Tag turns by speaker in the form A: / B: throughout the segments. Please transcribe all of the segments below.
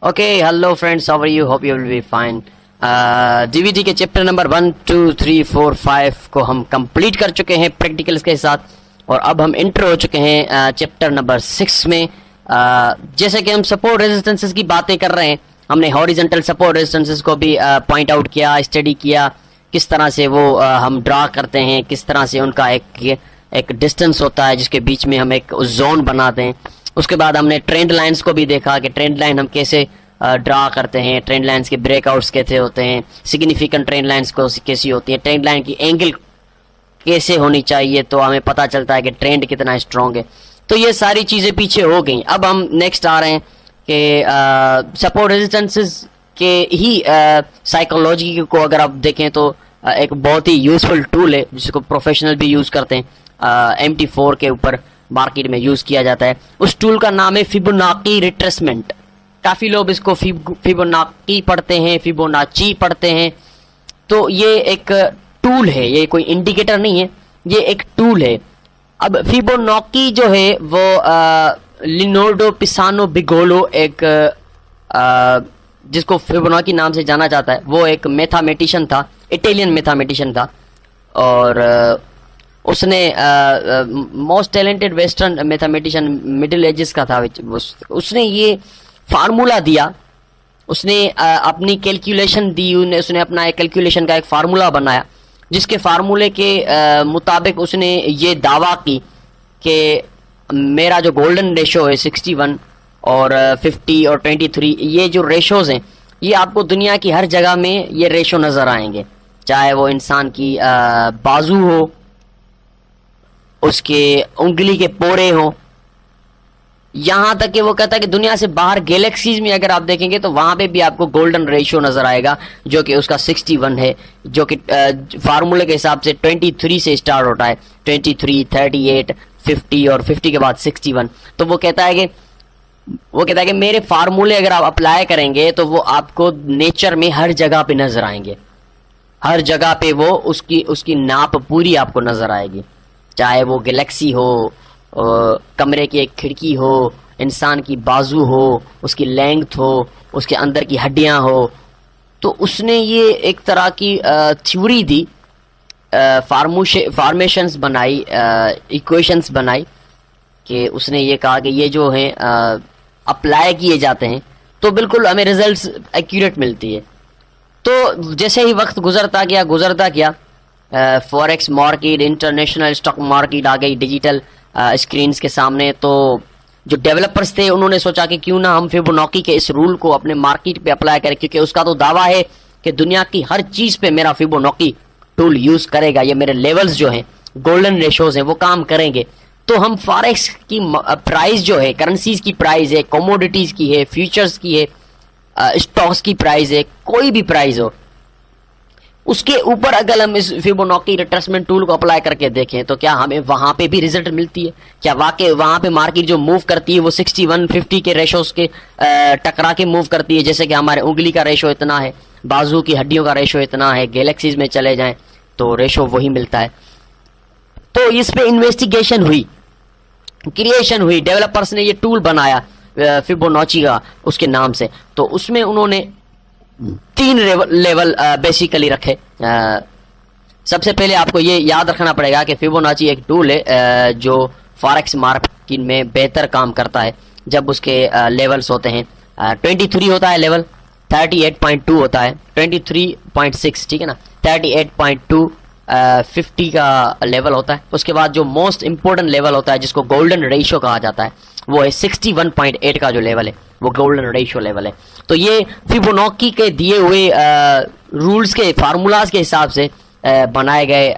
A: Okay, hello friends, how are you? Hope you will be fine. DVD के chapter number 1, 2, 3, 4, 5 को हम complete कर चुके हैं प्रैक्टिकल्स के साथ, और अब हम इंटर हो चुके हैं चैप्टर नंबर 6 में। जैसे कि हम सपोर्ट रेजिस्टेंसेस की बातें कर रहे हैं, हमने हॉरिजॉन्टल सपोर्ट रेजिस्टेंसेस को भी पॉइंट आउट किया, स्टडी किया, किस तरह से वो हम ड्रा करते हैं, किस तरह से उनका एक डिस्टेंस होता है जिसके बीच में हम एक जोन बनाते हैं। उसके बाद हमने ट्रेंड लाइंस को भी देखा कि ट्रेंड लाइन हम कैसे ड्रा करते हैं, ट्रेंड लाइंस के ब्रेकआउट्स कैसे होते हैं, सिग्निफिकेंट ट्रेंड लाइंस को कैसी होती है, ट्रेंड लाइन की एंगल कैसे होनी चाहिए, तो हमें पता चलता है कि ट्रेंड कितना स्ट्रॉन्ग है। तो ये सारी चीज़ें पीछे हो गई। अब हम नेक्स्ट आ रहे हैं कि सपोर्ट रेजिस्टेंसेस के ही साइकोलॉजी को अगर आप देखें तो एक बहुत ही यूजफुल टूल है जिसको प्रोफेशनल भी यूज़ करते हैं। MT4 के ऊपर मार्केट में यूज़ किया जाता है। उस टूल का नाम है फिबोनाची रिट्रेसमेंट। काफ़ी लोग इसको फिबोनाची पढ़ते हैं, फिबोनाची पढ़ते हैं। तो ये एक टूल है, ये कोई इंडिकेटर नहीं है, ये एक टूल है। अब फिबोनाची जो है वो लियोनार्डो पिसानो बिगोलो एक जिसको फिबोनाची नाम से जाना जाता है, वो एक मैथमेटिशियन था, इटालियन मैथमेटिशियन था, और उसने most talented western mathematician middle ages का था। उसने ये फार्मूला दिया, उसने अपनी कैलकुलेशन दी, उसने अपना एक कैलकुलेशन का एक फार्मूला बनाया, जिसके फार्मूले के मुताबिक उसने ये दावा की कि मेरा जो गोल्डन रेशो है 61 और 50 और 23, ये जो रेशोज़ हैं ये आपको दुनिया की हर जगह में ये रेशो नज़र आएंगे, चाहे वो इंसान की बाजू हो, उसके उंगली के पोरे हो, यहाँ तक कि वो कहता है कि दुनिया से बाहर गैलेक्सीज में अगर आप देखेंगे तो वहाँ पे भी आपको गोल्डन रेशियो नज़र आएगा, जो कि उसका 61 है, जो कि फार्मूले के हिसाब से 23 से स्टार्ट होता है, 23, 38, 50 और 50 के बाद 61। तो वो कहता है कि मेरे फार्मूले अगर आप अप्लाई करेंगे तो वो आपको नेचर में हर जगह पे नज़र आएंगे, हर जगह पे वो उसकी नाप पूरी आपको नज़र आएगी, चाहे वो गैलेक्सी हो, कमरे की एक खिड़की हो, इंसान की बाजू हो, उसकी लेंथ हो, उसके अंदर की हड्डियां हो। तो उसने ये एक तरह की थ्योरी दी, फार्मेशंस बनाई, इक्वेशंस बनाई, कि उसने ये कहा कि ये जो हैं अप्लाई किए जाते हैं तो बिल्कुल हमें रिजल्ट्स एक्यूरेट मिलती है। तो जैसे ही वक्त गुजरता गया forex market, international stock market आ गई डिजिटल स्क्रीन्स के सामने। तो जो डेवलपर्स थे उन्होंने सोचा कि क्यों ना हम फिबोनाची के इस रूल को अपने मार्केट पे अप्लाई करें, क्योंकि उसका तो दावा है कि दुनिया की हर चीज़ पे मेरा फिबोनाची टूल यूज़ करेगा, ये मेरे लेवल्स जो हैं, गोल्डन रेशोज हैं, वो काम करेंगे। तो हम फॉरेक्स की प्राइस जो है, करेंसीज की प्राइस है, कमोडिटीज़ की है, फ्यूचर्स की है, स्टॉक्स की प्राइस है, कोई भी प्राइस हो, उसके ऊपर अगर हम इस फिबोनाची रिट्रेसमेंट टूल को अप्लाई करके देखें तो क्या हमें वहां पे भी रिजल्ट मिलती है? क्या वाकई वहां पे मार्केट जो मूव करती है वो 61, 50 के रेशोस के टकरा के मूव करती है? जैसे कि हमारे उंगली का रेशो इतना है, बाजू की हड्डियों का रेशो इतना है, गैलेक्सीज में चले जाएं तो रेशो वही मिलता है। तो इस पे इन्वेस्टिगेशन हुई, क्रिएशन हुई, डेवलपर्स ने ये टूल बनाया फिबोनाची का उसके नाम से। तो उसमें उन्होंने 3 लेवल बेसिकली रखे। सबसे पहले आपको ये याद रखना पड़ेगा कि फिबोनाची एक टूल है जो फॉरेक्स मार्केट में बेहतर काम करता है जब उसके लेवल्स होते हैं। 23 होता है लेवल, 38.2 होता है, 23.6, ठीक है ना, 38.2 50 का लेवल होता है। उसके बाद जो मोस्ट इंपॉर्टेंट लेवल होता है जिसको गोल्डन रेशियो कहा जाता है वो है 61.8 का जो लेवल है, वो गोल्डन रेशियो लेवल है। तो ये फिबोनाची के दिए हुए रूल्स के फार्मूलाज के हिसाब से बनाए गए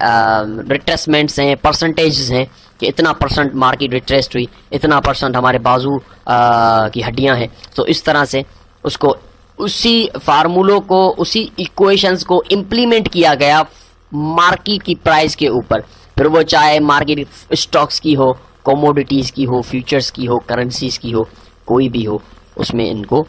A: रिट्रेसमेंट्स हैं, परसेंटेज हैं कि इतना परसेंट मार्केट रिट्रेस्ड हुई, इतना परसेंट हमारे बाजू की हड्डियां हैं। तो इस तरह से उसको उसी फार्मूलों को, उसी इक्वेशंस को इम्प्लीमेंट किया गया मार्केट की प्राइस के ऊपर। फिर वो चाहे मार्केट स्टॉक्स की हो, कमोडिटीज़ की हो, फ्यूचर्स की हो, करेंसीज की हो, कोई भी हो, उसमें इनको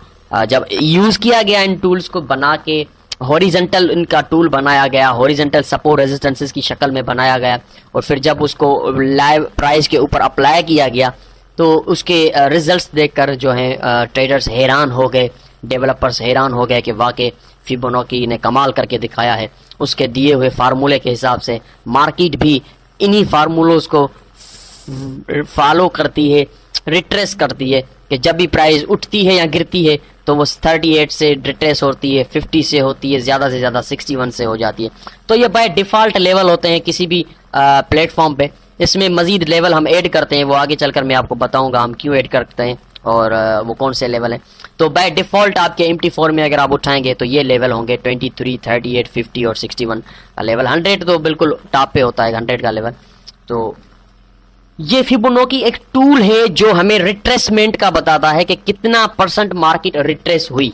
A: जब यूज़ किया गया, इन टूल्स को बना के हॉरिजॉन्टल इनका टूल बनाया गया, हॉरिजॉन्टल सपोर्ट रेजिस्टेंसेस की शक्ल में बनाया गया, और फिर जब उसको लाइव प्राइस के ऊपर अप्लाई किया गया तो उसके रिजल्ट्स देखकर जो है ट्रेडर्स हैरान हो गए, डेवलपर्स हैरान हो गए कि वाकई फिबोनाची ने कमाल करके दिखाया है। उसके दिए हुए फार्मूले के हिसाब से मार्केट भी इन्हीं फार्मूलोज को फॉलो करती है, रिट्रेस करती है कि जब भी प्राइस उठती है या गिरती है तो वो 38 से रिट्रेस होती है, 50 से होती है, ज़्यादा से ज़्यादा 61 से हो जाती है। तो ये बाय डिफ़ॉल्ट लेवल होते हैं किसी भी प्लेटफॉर्म पे। इसमें मज़ीद लेवल हम ऐड करते हैं, वो आगे चलकर मैं आपको बताऊंगा हम क्यों ऐड करते हैं और वो कौन से लेवल हैं। तो बाय डिफ़ॉल्ट आपके MT4 में अगर आप उठाएंगे तो ये लेवल होंगे 23, 38, 50 और 61 का लेवल। 100 तो बिल्कुल टॉप पे होता है, 100 का लेवल। तो ये फिबोनाची एक टूल है जो हमें रिट्रेसमेंट का बताता है कि कितना % मार्केट रिट्रेस हुई।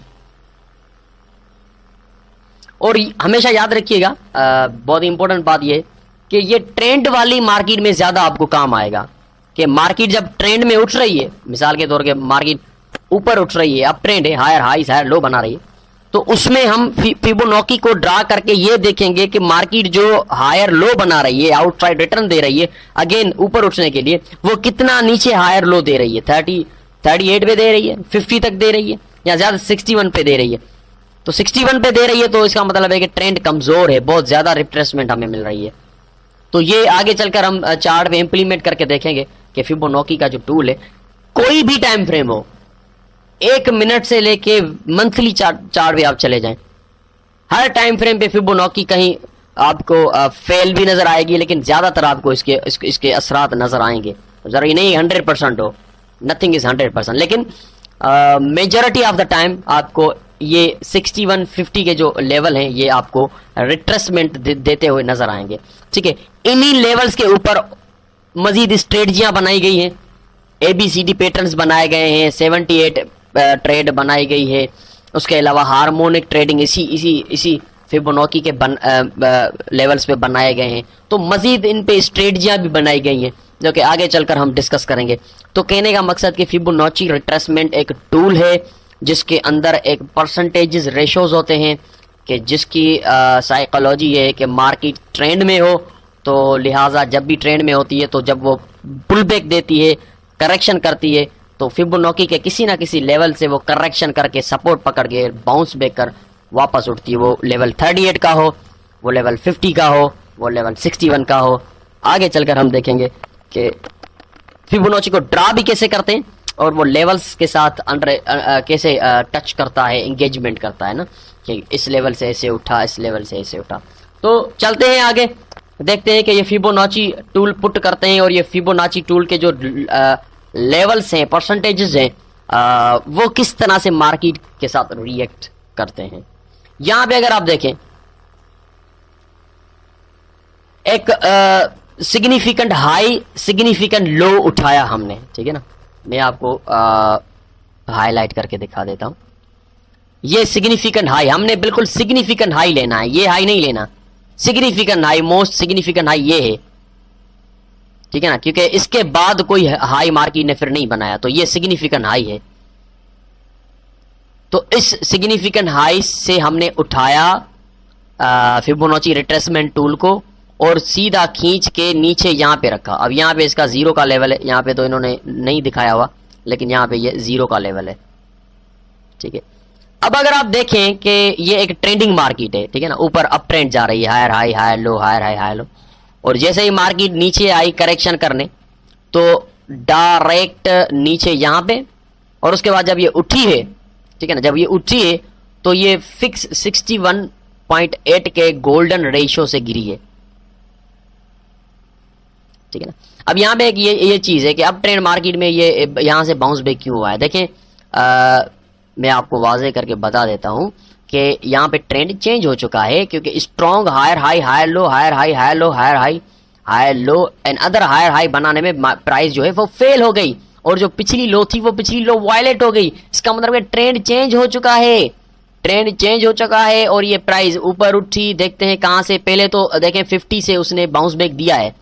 A: और हमेशा याद रखिएगा बहुत इंपॉर्टेंट बात ये कि ये ट्रेंड वाली मार्केट में ज्यादा आपको काम आएगा कि मार्केट जब ट्रेंड में उठ रही है, मिसाल के तौर पे मार्केट ऊपर उठ रही है, अब ट्रेंड है, हायर हाईस हायर लो बना रही है, तो उसमें हम फिबोनाची को ड्रा करके ये देखेंगे कि मार्केट जो हायर लो बना रही है, आउटसाइड रिटर्न दे रही है अगेन ऊपर उठने के लिए, वो कितना नीचे हायर लो दे रही है। 38 पे दे रही है, 50 तक दे रही है, या ज्यादा 61 पे दे रही है। तो 61 पे दे रही है तो इसका मतलब है कि ट्रेंड कमजोर है, बहुत ज्यादा रिट्रेसमेंट हमें मिल रही है। तो ये आगे चलकर हम चार्ट में इंप्लीमेंट करके देखेंगे कि फिबोनाची का जो टूल है, कोई भी टाइम फ्रेम हो, 1 मिनट से लेके मंथली चार्ट पे आप चले जाएं, हर टाइम फ्रेम पे फिबोनाची कहीं आपको फेल भी नजर आएगी, लेकिन ज्यादातर आपको इसके असरात नजर आएंगे। जरूरी नहीं 100% हो, नथिंग इज 100%, लेकिन मेजॉरिटी ऑफ द टाइम आपको ये 61, 50 के जो लेवल हैं ये आपको रिट्रेसमेंट देते हुए नजर आएंगे। ठीक है, इन्हीं लेवल्स के ऊपर मजीद स्ट्रेटजियां बनाई गई हैं, ABCD पैटर्न्स बनाए गए हैं, 78 ट्रेड बनाई गई है। उसके अलावा हार्मोनिक ट्रेडिंग इसी फिबोनाची के लेवल्स पे बनाए गए हैं। तो मजीद इन पे स्ट्रेटजियां भी बनाई गई हैं जो कि आगे चलकर हम डिस्कस करेंगे। तो कहने का मकसद कि फिबोनाची रिट्रेसमेंट एक टूल है जिसके अंदर एक परसेंटेजेस रेशोज होते हैं कि जिसकी साइकोलॉजी है कि मार्केट ट्रेंड में हो, तो लिहाजा जब भी ट्रेंड में होती है तो जब वो पुल बैक देती है, करेक्शन करती है, तो फिबोनाची के किसी ना किसी लेवल से वो करेक्शन करके सपोर्ट पकड़ के बाउंस बैक कर वापस उठती है। वो लेवल 38 का हो, वो लेवल 50 का हो, वो लेवल 61 का हो। आगे चलकर हम देखेंगे कि फिबोनाची को ड्रा भी कैसे करते हैं और वो लेवल्स के साथ कैसे टच करता है, एंगेजमेंट करता है ना, कि इस लेवल से ऐसे उठा, इस लेवल से ऐसे उठा। तो चलते हैं आगे, देखते हैं कि ये फिबोनाची टूल पुट करते हैं और ये फिबोनाची टूल के जो लेवल्स हैं, परसेंटेजेस हैं, वो किस तरह से मार्केट के साथ रिएक्ट करते हैं। यहां पे अगर आप देखें एक सिग्निफिकेंट हाई, सिग्निफिकेंट लो उठाया हमने, ठीक है ना। मैं आपको हाईलाइट करके दिखा देता हूं। ये सिग्निफिकेंट हाई, हमने बिल्कुल सिग्निफिकेंट हाई लेना है, ये हाई नहीं लेना। Significant high, most significant high ये है, ठीक है ना, क्योंकि इसके बाद कोई हाई मार्केट ने फिर नहीं बनाया, तो ये सिग्निफिकेंट हाई है। तो इस सिग्निफिकेंट हाई से हमने उठाया फिबोनाची रिट्रेसमेंट टूल को और सीधा खींच के नीचे यहां पे रखा। अब यहां पे इसका 0 का लेवल है, यहां पे तो इन्होंने नहीं दिखाया हुआ, लेकिन यहां पे ये 0 का लेवल है, ठीक है। अब अगर आप देखें कि ये एक ट्रेंडिंग मार्केट है, ठीक है ना, ऊपर अप ट्रेंड जा रही है, higher high higher low, higher high higher low, और जैसे ही मार्केट नीचे आई करेक्शन करने तो डायरेक्ट नीचे यहां पे, और उसके बाद जब ये उठी है, ठीक है ना, जब ये उठी है तो ये फिक्स 61.8 के गोल्डन रेशियो से गिरी है, ठीक है ना। अब यहां पे एक ये चीज है कि अब ट्रेंड मार्केट में ये यहां से बाउंस बैक क्यों हुआ है। देखें मैं आपको वाजे करके बता देता हूं कि यहां पे ट्रेंड चेंज हो चुका है, क्योंकि strong higher high higher low, higher high higher low, higher high higher low and other higher high बनाने में प्राइस जो है वो फेल हो गई, और जो पिछली लो थी वो पिछली लो वायलेट हो गई। इसका मतलब है ट्रेंड चेंज हो चुका है, ट्रेंड चेंज हो चुका है और ये प्राइस ऊपर उठी। देखते हैं कहां से, पहले तो देखें 50 से उसने बाउंस बैक दिया है,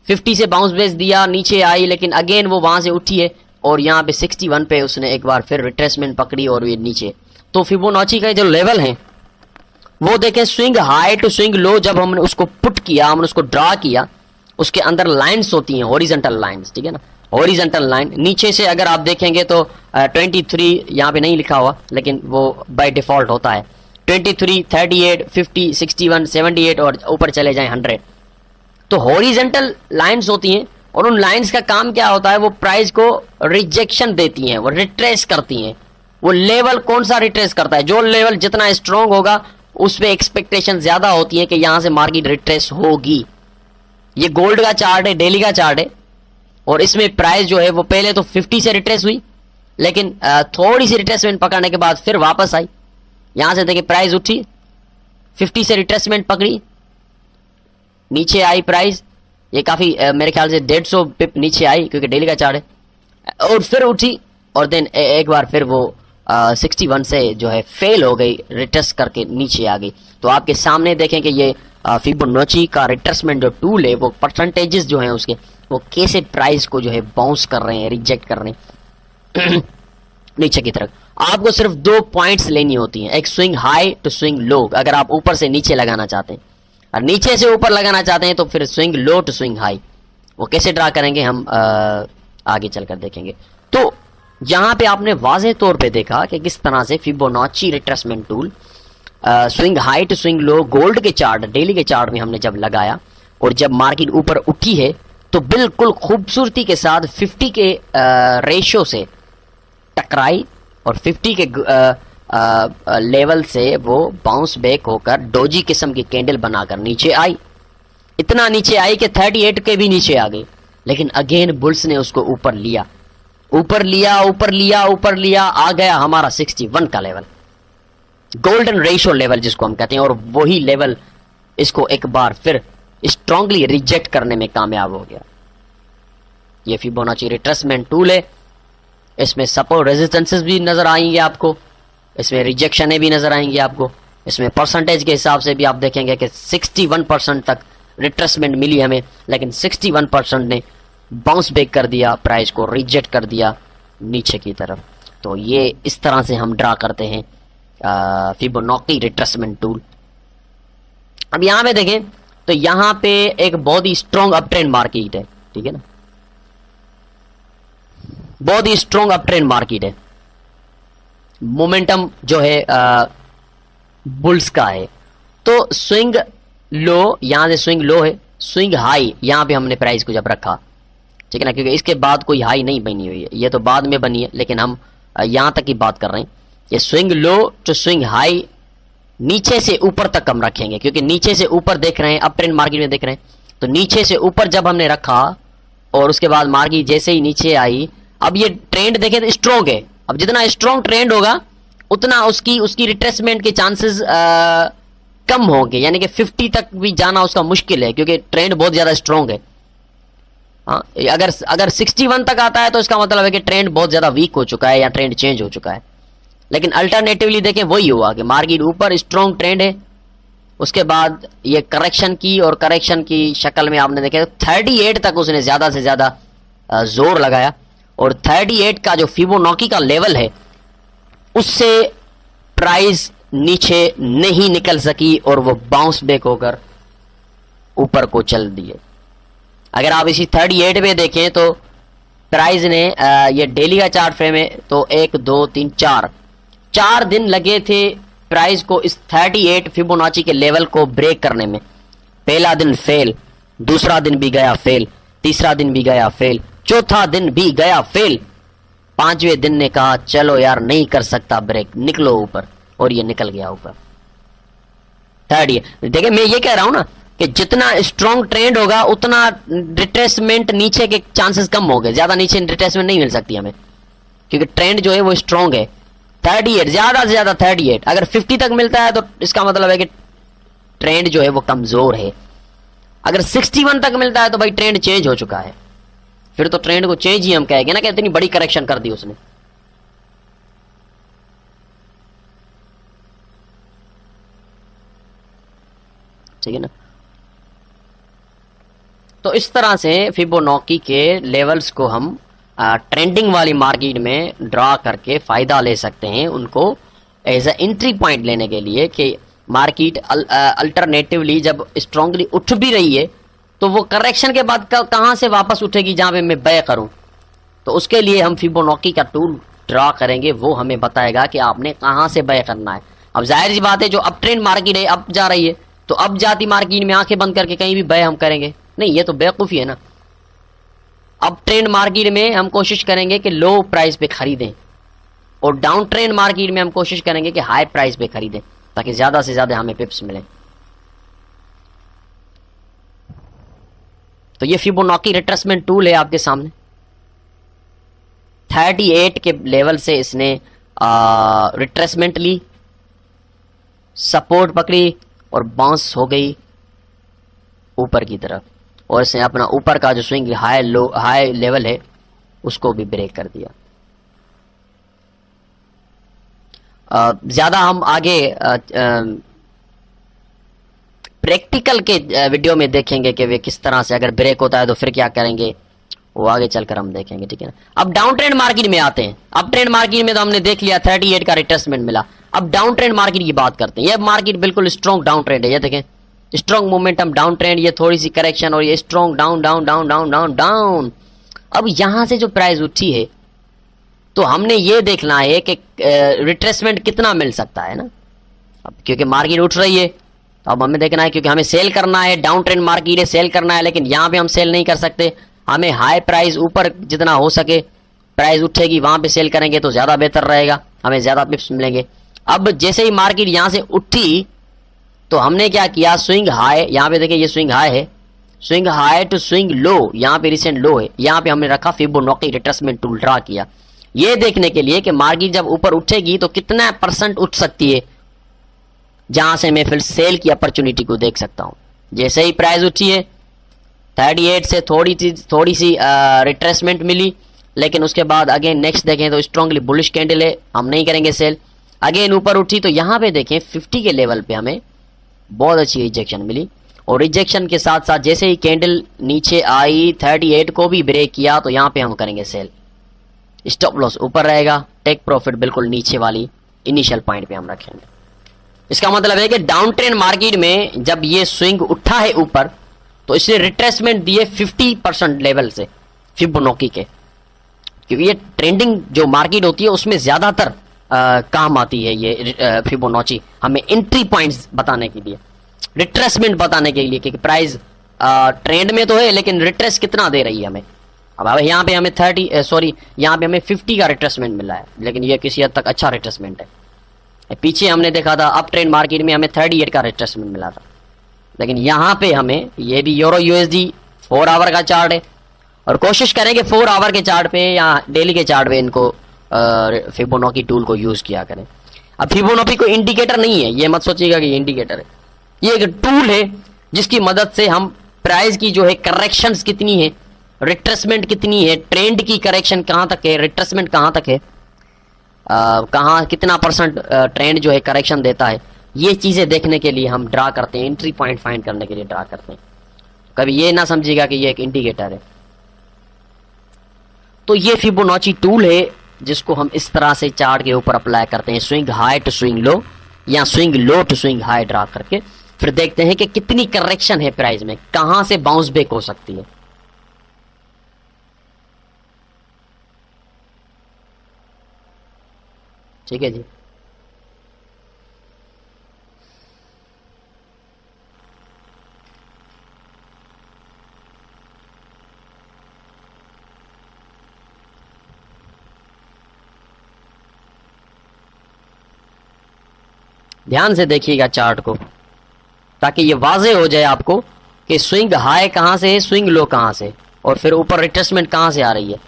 A: 50 से बाउंस बैक दिया, नीचे आई, लेकिन अगेन वो वहां से उठी है और यहाँ पे 61 पे उसने एक बार फिर रिट्रेसमेंट पकड़ी और ये नीचे। तो फिबोनाची का जो लेवल है वो देखें, swing high to swing low, जब हमने उसको पुट किया, हमने उसको ड्रा किया, उसके अंदर लाइंस होती हैं, हॉरिजॉन्टल लाइंस, ठीक है ना। हॉरिजॉन्टल लाइन नीचे से अगर आप देखेंगे तो 23 यहाँ पे नहीं लिखा हुआ, लेकिन वो बाय डिफॉल्ट होता है 23, 38, 50, 61, 78 और ऊपर चले जाएं 100। तो हॉरिजॉन्टल लाइंस होती हैं और उन लाइंस का काम क्या होता है, वो प्राइस को रिजेक्शन देती हैं, वो रिट्रेस करती हैं। वो लेवल कौन सा रिट्रेस करता है, जो लेवल जितना स्ट्रांग होगा उस पे एक्सपेक्टेशन ज्यादा होती है कि यहां से मार्केट रिट्रेस होगी। ये गोल्ड का चार्ट है, डेली का चार्ट है, और इसमें प्राइस जो है वो पहले तो 50 से रिट्रेस हुई, लेकिन थोड़ी सी रिट्रेसमेंट पकड़ने के बाद फिर वापस आई। यहां से देखिए प्राइस उठी, 50 से रिट्रेसमेंट पकड़ी, नीचे आई प्राइस, ये काफी मेरे ख्याल से 150 पिप नीचे आई क्योंकि डेली का चार्ट है, और फिर उठी और देन एक बार फिर वो 61 से जो है फेल हो गई, रिट्रेस करके नीचे आ गई। तो आपके सामने देखें कि ये फिबोनाची का रिट्रेसमेंट जो टूल है वो परसेंटेजेस जो हैं उसके वो कैसे प्राइस को जो है बाउंस कर रहे हैं, रिजेक्ट कर रहे हैं नीचे की तरफ। आपको सिर्फ 2 पॉइंट्स लेनी होती हैं, एक swing high to swing low. अगर आप ऊपर से नीचे लगाना चाहते हैं और नीचे से ऊपर लगाना चाहते हैं तो फिर swing low to swing high. वो कैसे ड्रा करेंगे हम आगे चलकर देखेंगे। तो यहां पे आपने वाज़ेह तौर पे देखा कि किस तरह से Fibonacci retracement tool swing high to swing low gold के चार्ट, डेली के चार्ट में हमने जब लगाया और जब मार्केट ऊपर उठी है तो बिल्कुल खूबसूरती के साथ 50 के रेशियो से टकराई और 50 के लेवल से वो बाउंस बैक होकर डोजी किस्म की कैंडल बनाकर नीचे आई। इतना नीचे आई कि 38 के भी नीचे आ गई, लेकिन अगेन बुल्स ने उसको ऊपर लिया, ऊपर लिया, ऊपर लिया, ऊपर लिया, आ गया हमारा 61 का लेवल, गोल्डन रेशियो लेवल जिसको हम कहते हैं, और वही लेवल इसको एक बार फिर स्ट्रांगली रिजेक्ट करने में कामयाब हो गया। ये फिबोनाची रिट्रेसमेंट टूल है, इसमें सपोर्ट रेजिस्टेंसेस भी नजर आएंगे आपको, इसमें रिजेक्शनें भी नजर आएंगी आपको, इसमें परसेंटेज के हिसाब से भी आप देखेंगे कि 61% तक रिट्रेसमेंट मिली हमें, लेकिन 61% ने बाउंस बैक कर दिया, प्राइस को रिजेक्ट कर दिया नीचे की तरफ। तो ये इस तरह से हम ड्रा करते हैं फिबोनाची रिट्रेसमेंट टूल। अब यहां पे देखें तो यहां पे एक बहुत ही स्ट्रॉन्ग अप ट्रेंड मार्केट है, ठीक है ना, बहुत ही स्ट्रॉन्ग अप ट्रेंड मार्केट है, मोमेंटम जो है बुल्स का है। तो स्विंग लो, यहां से स्विंग लो है, स्विंग हाई यहां पे हमने प्राइस को जब रखा, ठीक है ना, क्योंकि इसके बाद कोई हाई नहीं बनी हुई है, ये तो बाद में बनी है, लेकिन हम यहां तक की बात कर रहे हैं। ये swing low to swing high नीचे से ऊपर तक हम रखेंगे, क्योंकि नीचे से ऊपर देख रहे हैं, अप ट्रेंड मार्केट में देख रहे हैं, तो नीचे से ऊपर जब हमने रखा और उसके बाद मार्केट जैसे ही नीचे आई, अब ये ट्रेंड देखें तो स्ट्रॉन्ग है। अब जितना स्ट्रॉन्ग ट्रेंड होगा उतना उसकी रिट्रेसमेंट के चांसेस कम होंगे, यानी कि 50 तक भी जाना उसका मुश्किल है, क्योंकि ट्रेंड बहुत ज्यादा स्ट्रॉन्ग है। हाँ, अगर 61 तक आता है तो इसका मतलब है कि ट्रेंड बहुत ज्यादा वीक हो चुका है या ट्रेंड चेंज हो चुका है। लेकिन अल्टरनेटिवली देखें वही हुआ कि मार्केट ऊपर स्ट्रॉन्ग ट्रेंड है, उसके बाद ये करेक्शन की, और करेक्शन की शक्ल में आपने देखे 38 तक उसने ज्यादा से ज्यादा जोर लगाया, और 38 का जो फिबोनाची का लेवल है उससे प्राइस नीचे नहीं निकल सकी और वो बाउंस बैक होकर ऊपर को चल दिए। अगर आप इसी 38 पे देखें तो प्राइस ने ये डेली का चार्ट फ्रेम है, तो 1 2 3 4 दिन लगे थे प्राइस को इस 38 फिबोनाची के लेवल को ब्रेक करने में। पहला दिन फेल, दूसरा दिन भी गया फेल, तीसरा दिन भी गया फेल, चौथा दिन भी गया फेल, 5वें दिन ने कहा चलो यार नहीं कर सकता ब्रेक, निकलो ऊपर, और ये निकल गया ऊपर। देखिए मैं ये कह रहा हूं ना कि जितना स्ट्रॉन्ग ट्रेंड होगा उतना रिट्रेसमेंट नीचे के चांसेस कम हो गए, ज्यादा नीचे रिट्रेसमेंट नहीं मिल सकती हमें, क्योंकि ट्रेंड जो है वो स्ट्रॉन्ग है। 38 ज्यादा से ज्यादा 38, अगर 50 तक मिलता है तो इसका मतलब है कि ट्रेंड जो है वो कमजोर है। अगर 61 तक मिलता है तो भाई ट्रेंड चेंज हो चुका है, फिर तो ट्रेंड को चेंज ही हम कहेंगे ना कि इतनी बड़ी करेक्शन कर दी उसने। ठीक है ना, तो इस तरह से फिबोनाची के लेवल्स को हम ट्रेंडिंग वाली मार्केट में ड्रा करके फायदा ले सकते हैं, उनको एज अ एंट्री पॉइंट लेने के लिए कि मार्केट अल्टरनेटिवली जब स्ट्रांगली उठ भी रही है तो वो करेक्शन के बाद कहां से वापस उठेगी जहां पे मैं बाय करूं, तो उसके लिए हम फिबोनाची का टूल ड्रा करेंगे, वो हमें बताएगा कि आपने कहां से बाय करना है। अब जाहिर सी बात है, जो अप ट्रेंड मार्केट है, अप जा रही है, तो अब जाती मार्केट में आंखें बंद करके कहीं भी बाय हम करेंगे नहीं, ये तो बेवकूफी है ना। अप ट्रेंड मार्केट में हम कोशिश करेंगे कि लो प्राइस पे खरीदें, और डाउन ट्रेंड मार्केट में हम कोशिश करेंगे कि हाई प्राइस पे खरीदें, ताकि ज्यादा से ज्यादा हमें पिप्स मिले। तो ये फिबोनाची रिट्रेसमेंट टूल है आपके सामने। 38 के लेवल से इसने रिट्रेसमेंट ली, सपोर्ट पकड़ी और बाउंस हो गई ऊपर की तरफ, और इसने अपना ऊपर का जो स्विंग हाई लेवल है उसको भी ब्रेक कर दिया। ज्यादा हम आगे प्रैक्टिकल के वीडियो में देखेंगे कि वे किस तरह से अगर ब्रेक होता है तो फिर क्या करेंगे, वो आगे चलकर हम देखेंगे, ठीक है ना। अब डाउन ट्रेंड मार्केट में आते हैं। अप ट्रेंड मार्केट में तो हमने देख लिया 38 का रिट्रेसमेंट मिला। अब डाउन ट्रेंड मार्केट की बात करते हैं। ये मार्केट बिल्कुल स्ट्रॉन्ग डाउन ट्रेंड है, ये देखें, स्ट्रॉन्ग मोमेंटम डाउन ट्रेंड, ये थोड़ी सी करेक्शन और ये strong down down down down down down. अब यहां से जो प्राइस उठी है तो हमने ये देखना है कि रिट्रेसमेंट कितना मिल सकता है ना। अब क्योंकि मार्केट उठ रही है तो अब हमें देखना है, क्योंकि हमें सेल करना है, डाउन ट्रेंड मार्केट है, सेल करना है, लेकिन यहां पे हम सेल नहीं कर सकते। हमें हाई प्राइस ऊपर जितना हो सके प्राइस उठेगी वहां पे सेल करेंगे तो ज्यादा बेहतर रहेगा, हमें ज्यादा पिप्स मिलेंगे। अब जैसे ही मार्केट यहां से उठी तो हमने क्या किया, स्विंग हाई, यहां पे देखिए ये स्विंग हाई है, swing high to swing low, यहां पे रिसेंट लो है, यहां पे हमने रखा फिबोनाची रिट्रेसमेंट टूल ड्रा किया, ये देखने के लिए कि मार्केट जब ऊपर उठेगी तो कितना % उठ सकती है, जहां से मैं फिर सेल की अपॉर्चुनिटी को देख सकता हूं। जैसे ही प्राइस उठी है 38 से थोड़ी सी रिट्रेसमेंट मिली, लेकिन उसके बाद अगेन नेक्स्ट देखें तो स्ट्रांगली बुलिश कैंडल है, हम नहीं करेंगे सेल। अगेन ऊपर उठी तो यहां पे देखें 50 के लेवल पे हमें बहुत अच्छी रिजेक्शन मिली, और रिजेक्शन के साथ साथ जैसे ही कैंडल नीचे आई 38 को भी ब्रेक किया तो यहां पे हम करेंगे सेल। स्टॉप लॉस ऊपर रहेगा, टेक प्रॉफिट बिल्कुल नीचे वाली इनिशियल पॉइंट पे हम रखेंगे। इसका मतलब है कि डाउन ट्रेंड मार्केट में जब ये स्विंग उठा है ऊपर तो इसने रिट्रेसमेंट दिए 50% लेवल से फिबोनाची के, क्योंकि ये ट्रेंडिंग जो मार्केट होती है उसमें ज्यादातर काम आती है ये फिबोनाची, हमें एंट्री पॉइंट्स बताने के लिए, रिट्रेसमेंट बताने के लिए, क्योंकि प्राइस ट्रेंड में तो है लेकिन रिट्रेस कितना दे रही है हमें। अब यहाँ पे हमें यहाँ पे हमें 50 का रिट्रेसमेंट मिला है, लेकिन ये किसी हद तक अच्छा रिट्रेसमेंट है। पीछे हमने देखा था अप ट्रेंड मार्केट में हमें 38 का रिट्रेसमेंट मिला था, लेकिन यहाँ पे हमें, ये भी यूरो यूएसडी 4 आवर का चार्ट है, और कोशिश करेंगे 4 आवर के चार्ट पे या डेली के चार्ट पे इनको फिबोनाची टूल को यूज किया करें। अब फिबोनाची कोई इंडिकेटर नहीं है, ये मत सोचिएगा कि ये इंडिकेटर है, ये एक टूल है जिसकी मदद से हम प्राइस की जो है करेक्शंस कितनी है, रिट्रेसमेंट कितनी है, ट्रेंड की करेक्शन कहां तक है, रिट्रेसमेंट कहां तक है, कहां कितना % ट्रेंड जो है करेक्शन देता है, ये चीजें देखने के लिए हम ड्रा करते हैं, एंट्री पॉइंट फाइंड करने के लिए ड्रा करते हैं। कभी ये ना समझिएगा कि ये एक इंडिकेटर है। तो ये फिबोनाची टूल है जिसको हम इस तरह से चार्ट के ऊपर अप्लाई करते हैं, swing high to swing low या swing low to swing high draw करके, फिर देखते हैं कि कितनी करेक्शन है प्राइस में, कहां से बाउंस बैक हो सकती है। ठीक है जी। ध्यान से देखिएगा चार्ट को, ताकि ये वाजे हो जाए आपको कि स्विंग हाई कहां से है, स्विंग लो कहां से, और फिर ऊपर रिट्रेसमेंट कहां से आ रही है।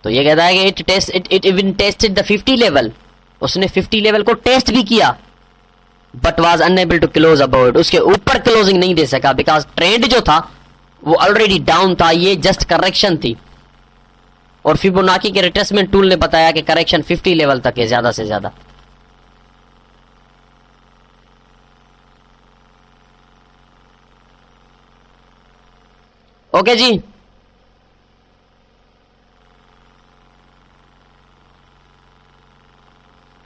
A: तो ये कहता है कि it even tested the 50 level, उसने 50 लेवल को टेस्ट भी किया, but was unable to close above it, उसके ऊपर क्लोजिंग नहीं दे सका, बिकॉज ट्रेंड जो था वो ऑलरेडी डाउन था, ये जस्ट करेक्शन थी। और फिबोनाची के रिट्रेसमेंट टूल ने बताया कि करेक्शन 50 लेवल तक है ज्यादा से ज्यादा। ओके जी,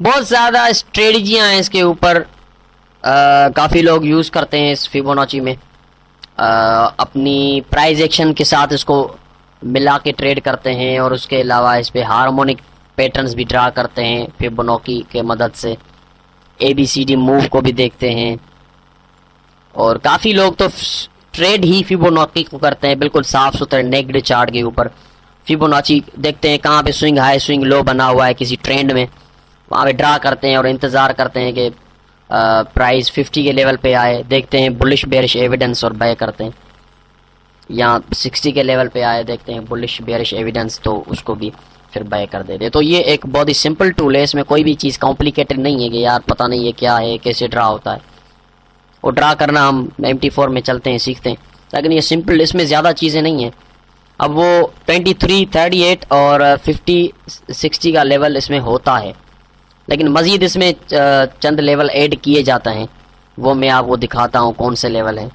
A: बहुत ज़्यादा स्ट्रेटजियाँ हैं इसके ऊपर, काफ़ी लोग यूज़ करते हैं इस फिबोनाची में। अपनी प्राइस एक्शन के साथ इसको मिला के ट्रेड करते हैं, और उसके अलावा इस पे हार्मोनिक पैटर्न्स भी ड्रा करते हैं फिबोनाची के मदद से। ABCD मूव को भी देखते हैं, और काफ़ी लोग तो ट्रेड ही फिबोनाची को करते हैं बिल्कुल साफ सुथरे नेक्ड चार्ट के ऊपर। फिबोनाची देखते हैं कहाँ पे स्विंग हाई स्विंग लो बना हुआ है किसी ट्रेंड में, वहाँ पे ड्रा करते हैं और इंतज़ार करते हैं कि प्राइस 50 के लेवल पे आए, देखते हैं बुलिश बेरिश एविडेंस और बाय करते हैं। या 60 के लेवल पे आए, देखते हैं बुलिश बेरिश एविडेंस, तो उसको भी फिर बाय कर देते हैं। तो ये एक बहुत ही सिंपल टूल है, इसमें कोई भी चीज़ कॉम्प्लिकेटेड नहीं है कि यार पता नहीं ये क्या है, कैसे ड्रा होता है। और ड्रा करना हम MT4 में चलते हैं, सीखते हैं, लेकिन ये सिंपल, इसमें ज़्यादा चीज़ें नहीं हैं। अब वो 23, 38 और 50, 60 का लेवल इसमें होता है, लेकिन मज़ीद इसमें चंद लेवल ऐड किए जाते हैं, वो मैं आपको दिखाता हूँ कौन से लेवल हैं,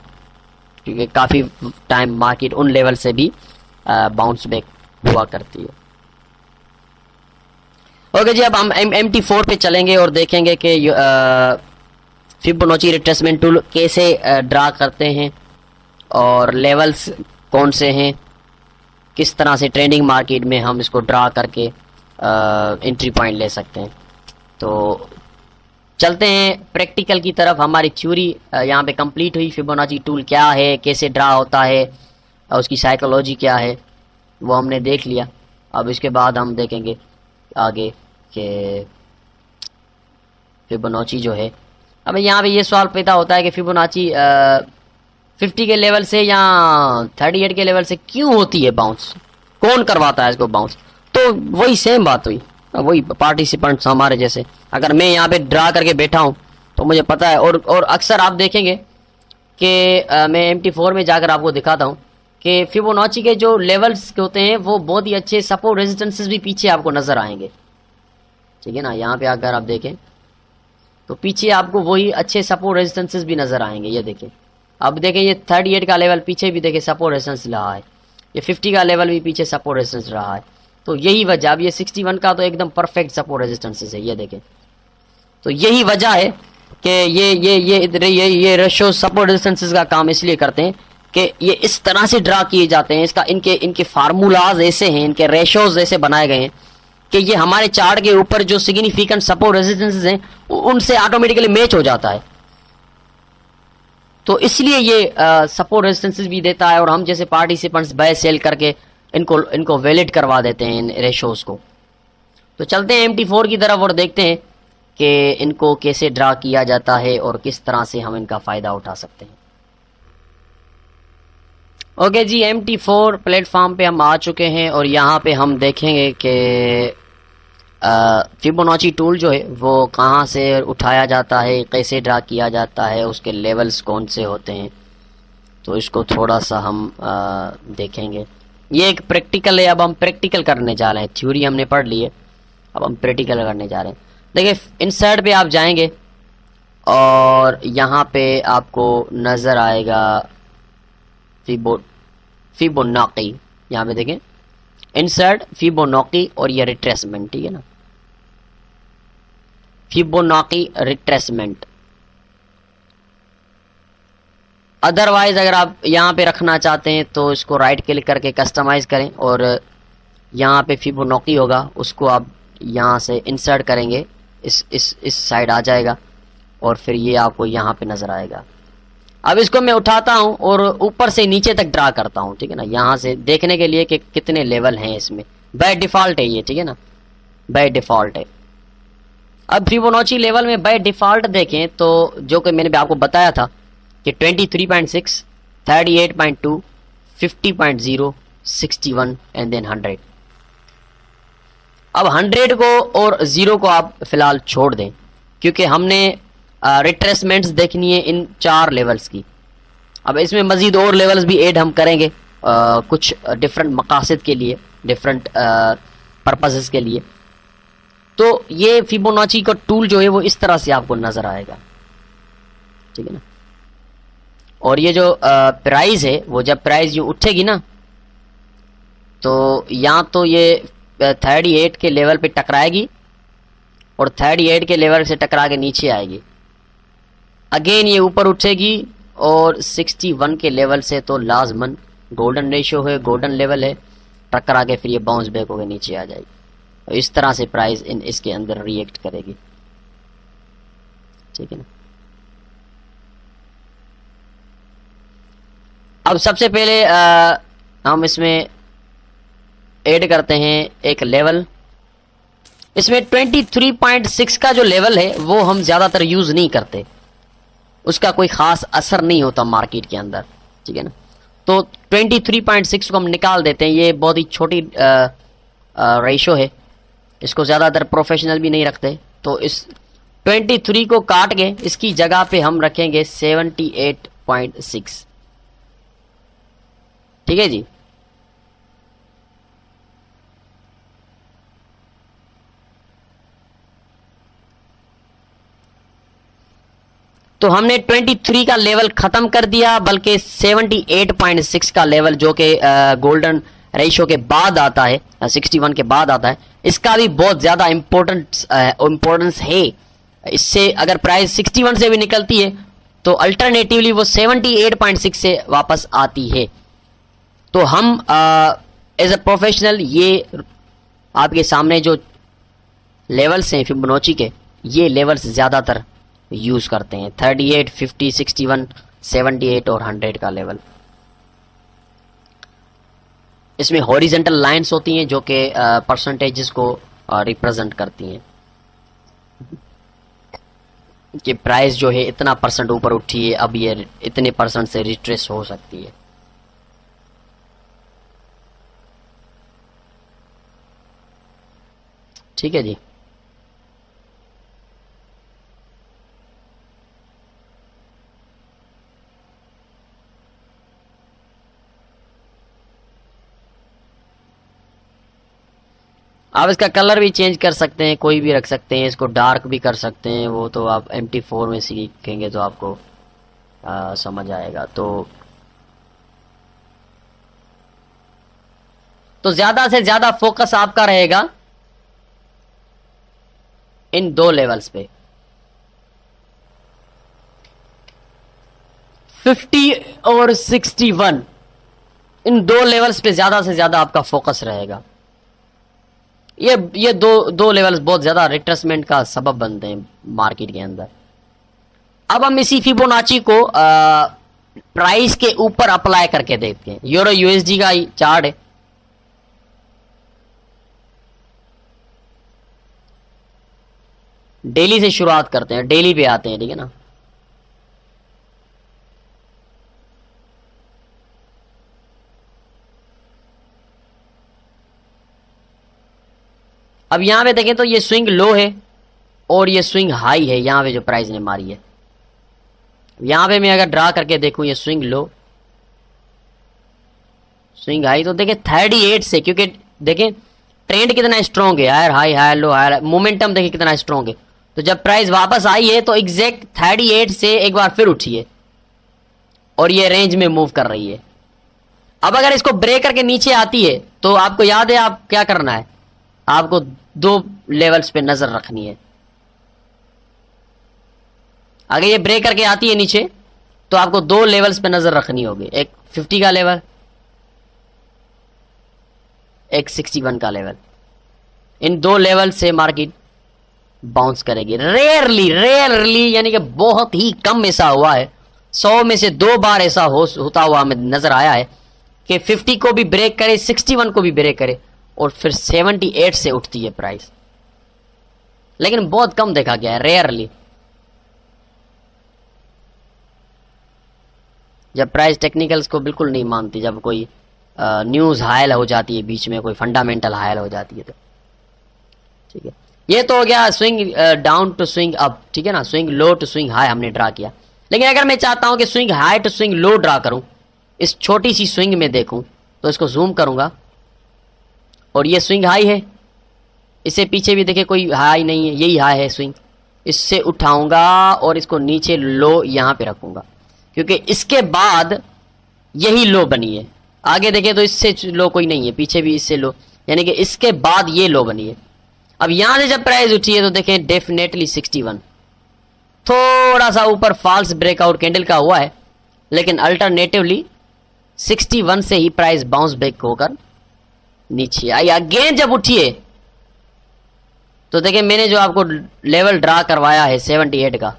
A: क्योंकि काफ़ी टाइम मार्केट उन लेवल से भी बाउंस बैक हुआ करती है। ओके जी, अब हम MT4 पे चलेंगे और देखेंगे कि फिबोनाची रिट्रेसमेंट टूल कैसे ड्रा करते हैं, और लेवल्स कौन से हैं, किस तरह से ट्रेंडिंग मार्केट में हम इसको ड्रा करके एंट्री पॉइंट ले सकते हैं। तो चलते हैं प्रैक्टिकल की तरफ। हमारी थ्योरी यहाँ पे कंप्लीट हुई, फिबोनाची टूल क्या है, कैसे ड्रा होता है, और उसकी साइकोलॉजी क्या है, वो हमने देख लिया। अब इसके बाद हम देखेंगे आगे कि फिबोनाची जो है, अब यहाँ पे ये सवाल पैदा होता है कि फिबोनाची 50 के लेवल से या 38 के लेवल से क्यों होती है बाउंस, कौन करवाता है इसको बाउंस। तो वही सेम बात हुई, वही पार्टिसिपेंट्स हमारे जैसे, अगर मैं यहाँ पे ड्रा करके बैठा हूँ तो मुझे पता है, और अक्सर आप देखेंगे कि मैं MT4 में जाकर आपको दिखाता हूँ कि फिबोनाची के जो लेवल्स होते हैं वो बहुत ही अच्छे सपोर्ट रेजिस्टेंसेस भी पीछे आपको नज़र आएंगे, ठीक है ना। यहाँ पे अगर आप देखें तो पीछे आपको वही अच्छे सपोर्ट रेजिस्टेंसेस भी नज़र आएंगे। ये देखें, अब देखें ये 38 का लेवल पीछे भी देखें सपोर्ट रेजिस्टेंस रहा है, ये 50 का लेवल भी पीछे सपोर्ट रेजिस्टेंस रहा है। तो यही वजह, अब ये 61 का तो एकदम परफेक्ट सपोर्ट रेजिस्टेंसेस है, ये देखें। तो यही वजह है कि ये रेशो सपोर्ट रेजिस्टेंसेस का काम इसलिए करते हैं कि ये इस तरह से ड्रा किए जाते हैं, इसका इनके फार्मूलाज ऐसे हैं, इनके रेशोज ऐसे बनाए गए हैं कि ये हमारे चार्ट के ऊपर जो सिग्निफिकेंट सपोर्ट रेजिस्टेंसेस हैं उनसे ऑटोमेटिकली मैच हो जाता है। तो इसलिए ये सपोर्ट रेजिस्टेंसेस भी देता है, और हम जैसे पार्टिसिपेंट्स बाय सेल करके इनको वैलिड करवा देते हैं इन रेशोज को। तो चलते हैं MT4 की तरफ और देखते हैं कि इनको कैसे ड्रा किया जाता है और किस तरह से हम इनका फ़ायदा उठा सकते हैं। ओके जी, MT4 प्लेटफॉर्म पे हम आ चुके हैं, और यहाँ पे हम देखेंगे कि फिबोनाची टूल जो है वो कहाँ से उठाया जाता है, कैसे ड्रा किया जाता है, उसके लेवल्स कौन से होते हैं। तो इसको थोड़ा सा हम देखेंगे। ये एक प्रैक्टिकल है, अब हम प्रैक्टिकल करने जा रहे हैं। थ्योरी हमने पढ़ ली है, अब हम प्रैक्टिकल करने जा रहे हैं। देखिए, इंसर्ट पे आप जाएंगे और यहाँ पे आपको नज़र आएगा फिबोनाची। यहाँ पे देखें, इंसर्ट, फिबोनाची और ये रिट्रेसमेंट, ठीक है ना, फिबोनाची रिट्रेसमेंट। अदरवाइज अगर आप यहाँ पे रखना चाहते हैं तो इसको राइट क्लिक करके कस्टमाइज करें, और यहाँ पे फिबोनाची होगा, उसको आप यहाँ से इंसर्ट करेंगे, इस साइड आ जाएगा, और फिर ये आपको यहाँ पे नज़र आएगा। अब इसको मैं उठाता हूँ और ऊपर से नीचे तक ड्रा करता हूँ, ठीक है ना, यहाँ से देखने के लिए कि कितने लेवल हैं इसमें। बाय डिफ़ॉल्ट है ये, ठीक है ना, बाय डिफ़ॉल्ट है। अब फिबोनाची लेवल में बाय डिफ़ॉल्ट देखें तो जो कि मैंने आपको बताया था कि 23.6, 38.2, 50.0, 61 एंड देन 100। अब 100 को और 0 को आप फिलहाल छोड़ दें, क्योंकि हमने रिट्रेसमेंट्स देखनी है इन 4 लेवल्स की। अब इसमें मज़ीद और लेवल्स भी ऐड हम करेंगे कुछ डिफरेंट मकासद के लिए, डिफरेंट पर्पसेस के लिए। तो ये फिबोनाची का टूल जो है वो इस तरह से आपको नज़र आएगा, ठीक है ना। और ये जो प्राइस है वो जब प्राइस ये उठेगी ना, तो या तो ये 38 के लेवल पे टकराएगी, और 38 के लेवल से टकरा के नीचे आएगी। अगेन ये ऊपर उठेगी और 61 के लेवल से तो लाजमन गोल्डन रेशियो है, गोल्डन लेवल है, टकरा के फिर ये बाउंस बैक होकर नीचे आ जाएगी। तो इस तरह से प्राइस इसके अंदर रिएक्ट करेगी, ठीक है ना। अब सबसे पहले हम इसमें ऐड करते हैं एक लेवल। इसमें 23.6 का जो लेवल है वो हम ज़्यादातर यूज़ नहीं करते, उसका कोई ख़ास असर नहीं होता मार्केट के अंदर, ठीक है ना। तो 23.6 को हम निकाल देते हैं। ये बहुत ही छोटी रेशो है, इसको ज़्यादातर प्रोफेशनल भी नहीं रखते। तो इस 23 को काट के इसकी जगह पे हम रखेंगे 78.6, ठीक है जी। तो हमने 23 का लेवल खत्म कर दिया, बल्कि 78.6 का लेवल जो कि गोल्डन रेशियो के बाद आता है, 61 के बाद आता है, इसका भी बहुत ज़्यादा इम्पोर्टेंस है। इससे अगर प्राइस 61 से भी निकलती है तो अल्टरनेटिवली वो 78.6 से वापस आती है। तो हम एज अ प्रोफेशनल ये आपके सामने जो लेवल्स हैं फिबोनाची के, ये लेवल्स ज़्यादातर यूज़ करते हैं। 38, 50, 61, 78 और 100 का लेवल। इसमें हॉरिजेंटल लाइंस होती हैं जो कि परसेंटेजेस को रिप्रेजेंट करती हैं कि प्राइस जो है इतना परसेंट ऊपर उठी है, अब ये इतने परसेंट से रिट्रेस हो सकती है। ठीक है जी। आप इसका कलर भी चेंज कर सकते हैं, कोई भी रख सकते हैं, इसको डार्क भी कर सकते हैं। वो तो आप MT4 में सीखेंगे तो आपको समझ आएगा। तो ज़्यादा से ज़्यादा फोकस आपका रहेगा इन दो लेवल्स पे, 50 और 61, इन दो लेवल्स पे ज़्यादा से ज़्यादा आपका फोकस रहेगा। ये दो लेवल्स बहुत ज़्यादा रिट्रेसमेंट का सबब बनते हैं मार्केट के अंदर। अब हम इसी फिबोनाची को प्राइस के ऊपर अप्लाई करके देखते हैं। यूरो USD का चार्ट है। डेली से शुरुआत करते हैं, डेली पे आते हैं, ठीक है ना। अब यहां पे देखें तो ये स्विंग लो है और ये स्विंग हाई है, यहां पे जो प्राइस ने मारी है। यहां पे मैं अगर ड्रा करके देखूं, ये स्विंग लो, स्विंग हाई, तो देखें 38 से, क्योंकि देखें ट्रेंड कितना स्ट्रॉन्ग है, higher high higher low higher, momentum देखिए कितना स्ट्रॉन्ग है। तो जब प्राइस वापस आई है तो एग्जैक्ट 38 से एक बार फिर उठी है और ये रेंज में मूव कर रही है। अब अगर इसको ब्रेक करके नीचे आती है तो आपको याद है आप क्या करना है, आपको दो लेवल्स पे नजर रखनी है। अगर ये ब्रेक करके आती है नीचे तो आपको दो लेवल्स पे नजर रखनी होगी, एक 50 का लेवल, एक 61 का लेवल। इन दो लेवल से मार्केट बाउंस करेगी। रेयरली यानी कि बहुत ही कम ऐसा हुआ है, 100 में से 2 बार ऐसा होता हुआ हमें नजर आया है कि 50 को भी ब्रेक करे, 61 को भी ब्रेक करे और फिर 78 से उठती है प्राइस। लेकिन बहुत कम देखा गया है, रेयरली। जब प्राइस टेक्निकल्स को बिल्कुल नहीं मानती, जब कोई न्यूज हायल हो जाती है बीच में, कोई फंडामेंटल हायल हो जाती है तो ठीक है। ये तो हो गया swing down to swing up, ठीक है ना, swing low to swing high हमने ड्रा किया। लेकिन अगर मैं चाहता हूं कि swing high to swing low draw करूं, इस छोटी सी स्विंग में देखूं, तो इसको जूम करूंगा और ये स्विंग हाई है, इससे पीछे भी देखिए कोई हाई नहीं है, यही हाई है स्विंग। इससे उठाऊंगा और इसको नीचे लो यहां पे रखूंगा, क्योंकि इसके बाद यही लो बनी है। आगे देखें तो इससे लो कोई नहीं है, पीछे भी इससे लो, यानी कि इसके बाद ये लो बनी है। अब यहां से जब प्राइस उठी है तो देखें डेफिनेटली 61 थोड़ा सा ऊपर फॉल्स ब्रेकआउट कैंडल का हुआ है, लेकिन अल्टरनेटिवली 61 से ही प्राइस बाउंस बैक होकर नीचे आई। अगेन जब उठिए तो देखिए मैंने जो आपको लेवल ड्रा करवाया है 78 का,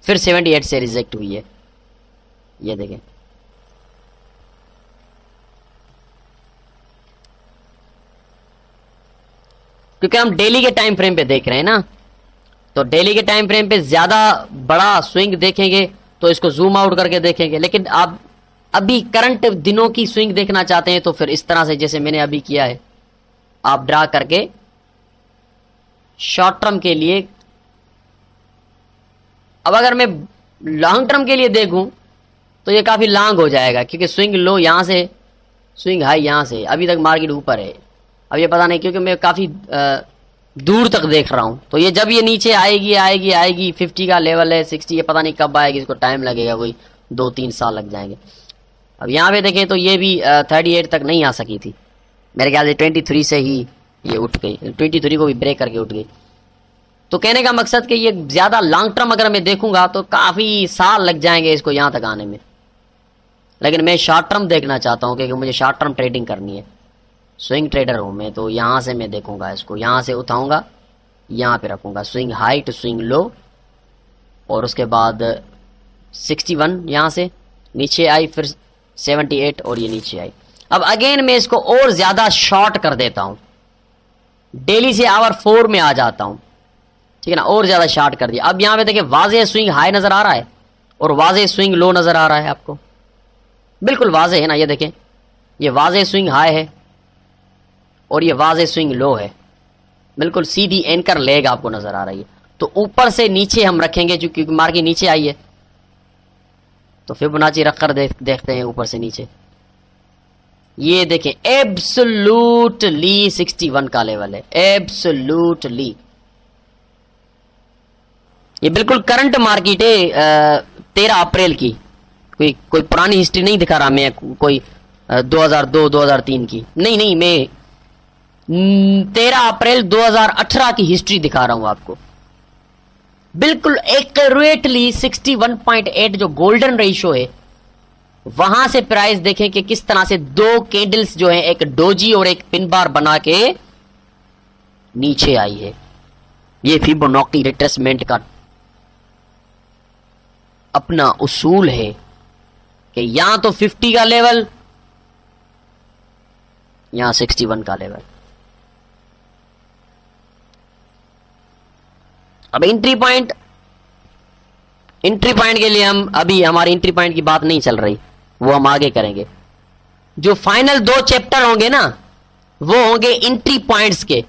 A: फिर 78 से रिजेक्ट हुई है। ये देखें, क्योंकि हम डेली के टाइम फ्रेम पे देख रहे हैं ना, तो डेली के टाइम फ्रेम पे ज्यादा बड़ा स्विंग देखेंगे तो इसको जूम आउट करके देखेंगे। लेकिन आप अभी करंट दिनों की स्विंग देखना चाहते हैं तो फिर इस तरह से जैसे मैंने अभी किया है, आप ड्रा करके शॉर्ट टर्म के लिए। अब अगर मैं लॉन्ग टर्म के लिए देखूं तो ये काफी लॉन्ग हो जाएगा, क्योंकि स्विंग लो यहां से, स्विंग हाई यहां से, अभी तक मार्केट ऊपर है। अब ये पता नहीं, क्योंकि मैं काफी दूर तक देख रहा हूं, तो ये जब ये नीचे आएगी आएगी आएगी 50 का लेवल है, 60, ये पता नहीं कब आएगी, इसको टाइम लगेगा, कोई 2-3 साल लग जाएंगे। अब यहाँ पे देखें तो ये भी 38 तक नहीं आ सकी थी, मेरे ख्याल से 23 से ही ये उठ गई, 23 को भी ब्रेक करके उठ गई। तो कहने का मकसद कि ये ज्यादा लॉन्ग टर्म अगर मैं देखूंगा तो काफी साल लग जाएंगे इसको यहाँ तक आने में, लेकिन मैं शॉर्ट टर्म देखना चाहता हूँ क्योंकि मुझे शॉर्ट टर्म ट्रेडिंग करनी है। स्विंग ट्रेडर हूं मैं, तो यहां से मैं देखूंगा इसको, यहां से उठाऊंगा, यहां पे रखूंगा, swing high to swing low, और उसके बाद 61 यहां से नीचे आई, फिर 78 और ये नीचे आई। अब अगेन मैं इसको और ज्यादा शॉर्ट कर देता हूं, डेली से आवर 4 में आ जाता हूं, ठीक है ना, और ज्यादा शॉर्ट कर दिया। अब यहां पे देखिए वाज़ेह स्विंग हाई नजर आ रहा है और वाज़ेह स्विंग लो नजर आ रहा है आपको, बिल्कुल वाज़ेह है ना, ये देखें, ये वाज़ेह स्विंग हाई है और ये वाज़ेह स्विंग लो है, बिल्कुल सीधी एंकर लेग आपको नजर आ रही है। तो ऊपर से नीचे हम रखेंगे, क्योंकि मार्केट नीचे आई है, तो फिबोनाची रखकर देखते हैं ऊपर से नीचे। ये देखें एब्सोल्युटली 61 का लेवल है, एब्सोल्युटली। ये बिल्कुल करंट मार्केट है 13 अप्रैल की, कोई पुरानी हिस्ट्री नहीं दिखा रहा मैं, कोई 2002-2003 की नहीं, मैं 13 अप्रैल 2018 की हिस्ट्री दिखा रहा हूं आपको। बिल्कुल एक्यूरेटली 61.8 जो गोल्डन रेशियो है, वहां से प्राइस देखें कि किस तरह से 2 कैंडल्स जो है, एक डोजी और एक पिन बार बना के नीचे आई है। ये फिबोनाची रिट्रेसमेंट का अपना उसूल है कि यहां तो 50 का लेवल, यहां 61 का लेवल। अब एंट्री पॉइंट के लिए हम अभी हमारी एंट्री पॉइंट की बात नहीं चल रही, वो हम आगे करेंगे। जो फाइनल 2 चैप्टर होंगे ना, वो होंगे एंट्री पॉइंट्स के।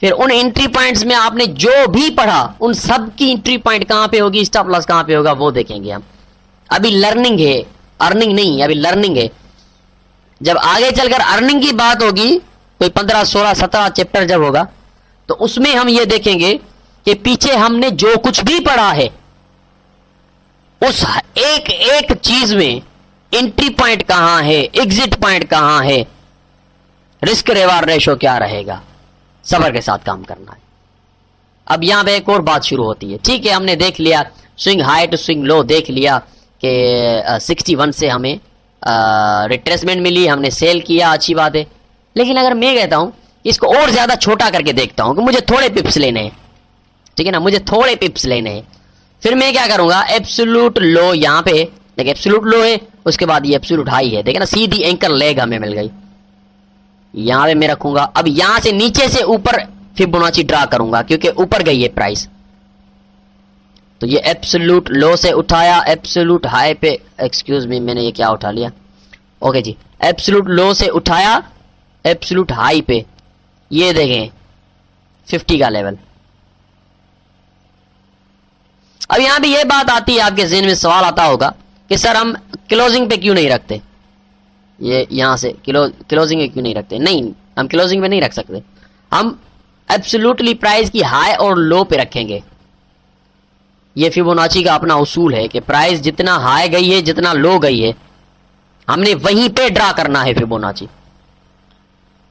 A: फिर उन एंट्री पॉइंट्स में आपने जो भी पढ़ा उन सब की एंट्री पॉइंट कहां पे होगी, स्टॉप लॉस कहां पे होगा, वो देखेंगे हम। अभी लर्निंग है, अर्निंग नहीं, अभी लर्निंग है। जब आगे चलकर अर्निंग की बात होगी, कोई 15, 16, 17 चैप्टर जब होगा, तो उसमें हम ये देखेंगे कि पीछे हमने जो कुछ भी पढ़ा है उस एक एक चीज में एंट्री पॉइंट कहां है, एग्जिट पॉइंट कहां है, रिस्क रिवार्ड रेशो क्या रहेगा, सब्र के साथ काम करना है। अब यहां पे एक और बात शुरू होती है। ठीक है, हमने देख लिया swing high to swing low, देख लिया कि 61 से हमें रिट्रेसमेंट मिली, हमने सेल किया, अच्छी बात है। लेकिन अगर मैं कहता हूं इसको और ज्यादा छोटा करके देखता हूं कि मुझे थोड़े पिप्स लेने हैं, ठीक है ना, मुझे थोड़े पिप्स लेने हैं, फिर मैं क्या करूंगा, एब्सोल्यूट लो यहां पे, देखिए एब्सोल्यूट लो है, उसके बाद ये एब्सोल्यूट हाई है, देखिए ना, सीधी एंकर लेग हमें मिल गई, यहां पे मैं रखूंगा। अब यहां से नीचे से ऊपर फिबोनाची ड्रा करूंगा, क्योंकि ऊपर गई है प्राइस, तो ये एब्सोल्यूट लो से उठाया, एब्सोल्यूट हाई पे, एक्सक्यूज मी मैंने ये क्या उठा लिया, ओके जी, एब्सोल्यूट लो से उठाया एब्सोल्यूट हाई पे, ये देखें 50 का लेवल। अब यहां भी ये बात आती है, आपके ज़हन में सवाल आता होगा कि सर हम क्लोजिंग पे क्यों नहीं रखते, ये यहां से क्लोजिंग पे क्यों नहीं रखते। नहीं, हम क्लोजिंग पे नहीं रख सकते, हम एब्सोल्युटली प्राइस की हाई और लो पे रखेंगे। ये फिबोनाची का अपना उसूल है कि प्राइस जितना हाई गई है, जितना लो गई है, हमने वहीं पे ड्रा करना है फिबोनाची।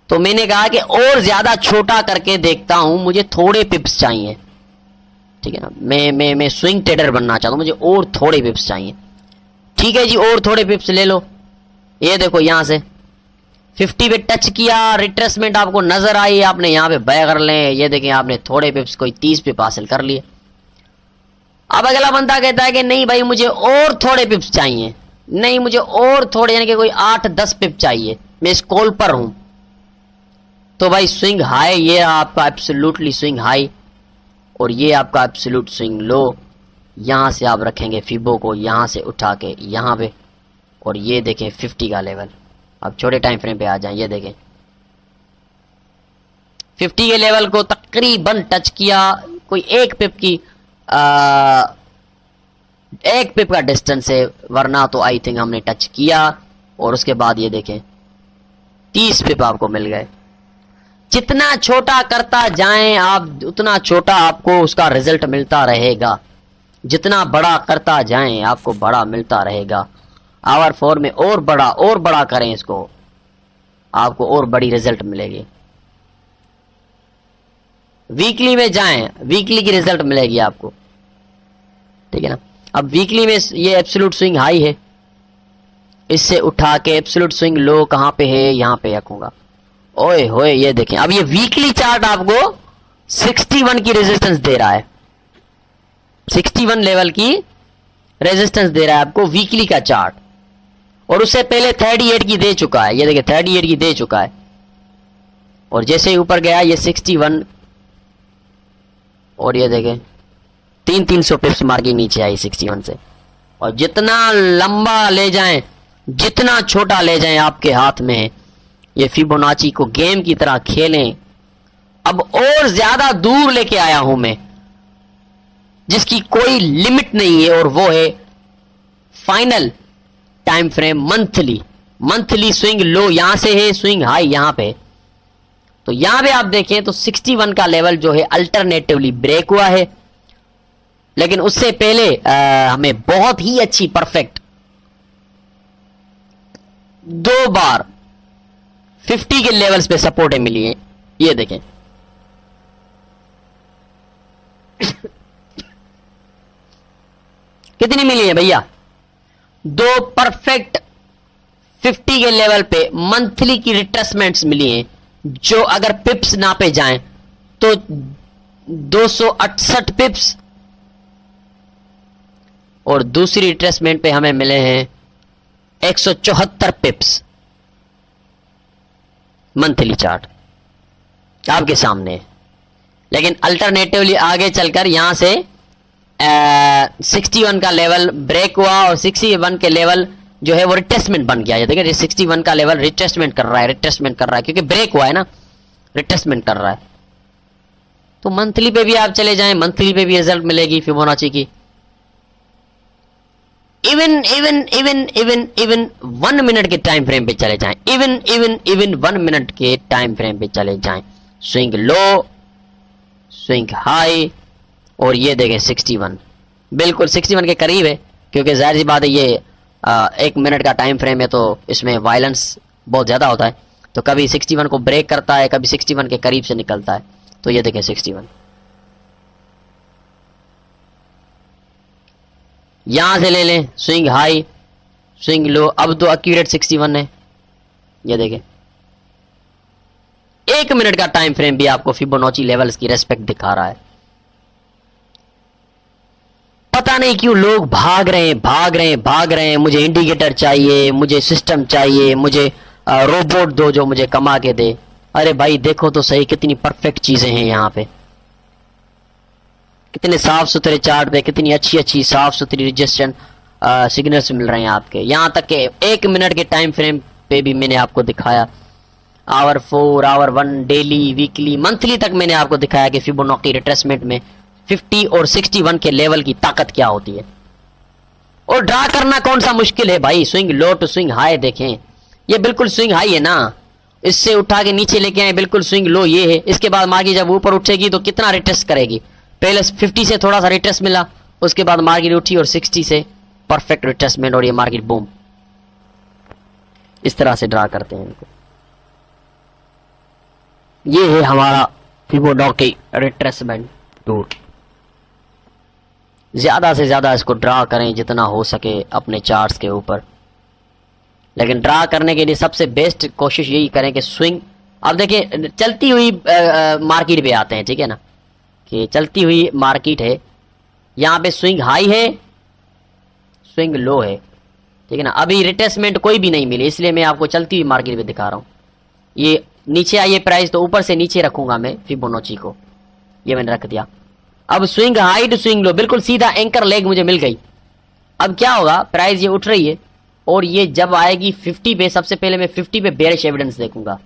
A: तो मैंने कहा कि और ज्यादा छोटा करके देखता हूं, मुझे थोड़े पिप्स चाहिए, ठीक है ना। मैं स्विंग ट्रेडर बनना चाहता हूं, मुझे और थोड़े पिप्स चाहिए। ठीक है जी, और थोड़े पिप्स ले लो। ये देखो यहां से 50 पे टच किया, रिट्रेसमेंट आपको नजर आई, आपने यहां पे बाय कर लें। ये देखें आपने थोड़े पिप्स कोई 30 पिप हासिल कर लिए। अब अगला बंदा कहता है कि नहीं भाई मुझे और थोड़े पिप्स चाहिए, नहीं मुझे और थोड़े यानी कि कोई 8-10 पिप चाहिए, मैं इस कॉल पर हूं। तो भाई स्विंग हाई, ये आपका एब्सोल्युटली स्विंग हाई और ये आपका एब्सोल्यूट स्विंग लो। यहां से आप रखेंगे फिबो को, यहां से उठा के यहां पे, और ये देखें 50 का लेवल। अब छोटे टाइम फ्रेम पे आ जाएं, ये देखें 50 के लेवल को तकरीबन टच किया, कोई एक पिप की एक पिप का डिस्टेंस है, वरना तो आई थिंक हमने टच किया। और उसके बाद ये देखें 30 पिप आपको मिल गए। जितना छोटा करता जाएं आप, उतना छोटा आपको उसका रिजल्ट मिलता रहेगा। जितना बड़ा करता जाएं आपको बड़ा मिलता रहेगा। आवर 4 में और बड़ा करें इसको, आपको और बड़ी रिजल्ट मिलेगी। वीकली में जाएं, वीकली की रिजल्ट मिलेगी आपको, ठीक है ना। अब वीकली में ये एब्सोल्यूट स्विंग हाई है, इससे उठा के एब्सोल्यूट स्विंग लो कहां पे है, यहां पे रखूंगा। ओए होए ये देखें, अब ये वीकली चार्ट आपको 61 की रेजिस्टेंस दे रहा है, 61 लेवल की रेजिस्टेंस दे रहा है आपको वीकली का चार्ट। और उससे पहले 38 की दे चुका है, ये देखिए 38 की दे चुका है। और जैसे ही ऊपर गया ये 61, और ये देखें 300 पिप्स मार के नीचे आई 61 से। और जितना लंबा ले जाएं, जितना छोटा ले जाएं आपके हाथ में, ये फिबोनाची को गेम की तरह खेलें। अब और ज्यादा दूर लेके आया हूं मैं, जिसकी कोई लिमिट नहीं है, और वो है final time frame monthly swing low यहां से है, स्विंग हाई यहां पे। तो यहां पे आप देखें तो 61 का लेवल जो है अल्टरनेटिवली ब्रेक हुआ है, लेकिन उससे पहले हमें बहुत ही अच्छी परफेक्ट 2 बार 50 के लेवल्स पे सपोर्टें मिली है। ये देखें कितनी मिली है भैया, 2 परफेक्ट 50 के लेवल पे मंथली की रिट्रेसमेंट्स मिली हैं, जो अगर पिप्स नापे जाएं तो 268 पिप्स, और दूसरी रिट्रेसमेंट पे हमें मिले हैं 174 पिप्स। मंथली चार्ट आपके सामने है। लेकिन अल्टरनेटिवली आगे चलकर यहां से 61 का लेवल ब्रेक हुआ, और 61 के लेवल जो है वो रिट्रेसमेंट बन गया। ये देखिए 61 का लेवल रिट्रेसमेंट कर रहा है, क्योंकि ब्रेक हुआ है ना, रिट्रेसमेंट कर रहा है। तो मंथली पे भी आप चले जाएं, मंथली पे भी रिजल्ट मिलेगी फिबोनाची की। इवन 1 मिनट के टाइम फ्रेम पे चले जाएं, इवन 1 मिनट के टाइम फ्रेम पे चले जाएं, स्विंग लो स्विंग हाई, और ये देखें 61 बिल्कुल 61 के करीब है, क्योंकि जाहिर सी बात है ये 1 मिनट का टाइम फ्रेम है, तो इसमें वायलेंस बहुत ज्यादा होता है। तो कभी 61 को ब्रेक करता है, कभी 61 के करीब से निकलता है। तो ये देखें 61 यहां से ले लें, स्विंग हाई स्विंग लो। अब तो एक्यूरेट 61 है, ये देखें 1 मिनट का टाइम फ्रेम भी आपको फिबोनाची लेवल्स की रेस्पेक्ट दिखा रहा है। पता नहीं क्यों लोग भाग रहे हैं, मुझे इंडिकेटर चाहिए, मुझे सिस्टम चाहिए, मुझे रोबोट दो जो मुझे कमा के दे। अरे भाई देखो तो सही कितनी परफेक्ट चीजें हैं यहाँ पे, कितने साफ सुथरे चार्ट पे कितनी अच्छी साफ सुथरी रजिस्ट्रेशन सिग्नल्स मिल रहे हैं आपके। यहां तक के 1 मिनट के टाइम फ्रेम पे भी मैंने आपको दिखाया, hour 4 hour 1 daily weekly monthly तक मैंने आपको दिखाया कि फिबोनाची रिट्रेसमेंट में 50 और 61 के लेवल की ताकत क्या होती है। और ड्रा करना कौन सा मुश्किल है भाई, swing low to swing high देखें, ये बिल्कुल स्विंग हाई है ना, इससे उठा के नीचे लेके आए बिल्कुल स्विंग लो ये है। इसके बाद मार्केट जब ऊपर उठेगी तो कितना रिट्रेस करेगी, पहले 50 से थोड़ा सा रिट्रेस मिला, उसके बाद मार्केट उठी और 60 से परफेक्ट रिट्रेसमेंट, और ये मार्केट बूम। इस तरह से ड्रा करते हैं इनको। ये है हमारा फिबोनाची रिट्रेसमेंट टूल। ज्यादा से ज्यादा इसको ड्रा करें जितना हो सके अपने चार्ट्स के ऊपर, लेकिन ड्रा करने के लिए सबसे बेस्ट कोशिश यही करें कि स्विंग, अब देखिए चलती हुई मार्केट पे आते हैं, ठीक है ना, कि चलती हुई मार्केट है, यहाँ पे स्विंग हाई है, स्विंग लो है, ठीक है ना। अभी रिट्रेसमेंट कोई भी नहीं मिली, इसलिए मैं आपको चलती हुई मार्केट पे दिखा रहा हूँ। ये नीचे आई है प्राइस, तो ऊपर से नीचे रखूंगा मैं फिबोनाची को, ये मैंने रख दिया। अब swing high to swing low, बिल्कुल सीधा एंकर लेग मुझे मिल गई। अब क्या होगा, प्राइस ये उठ रही है और ये जब आएगी 50 पे, सबसे पहले मैं 50 पे बेयरिश एविडेंस देखूंगा।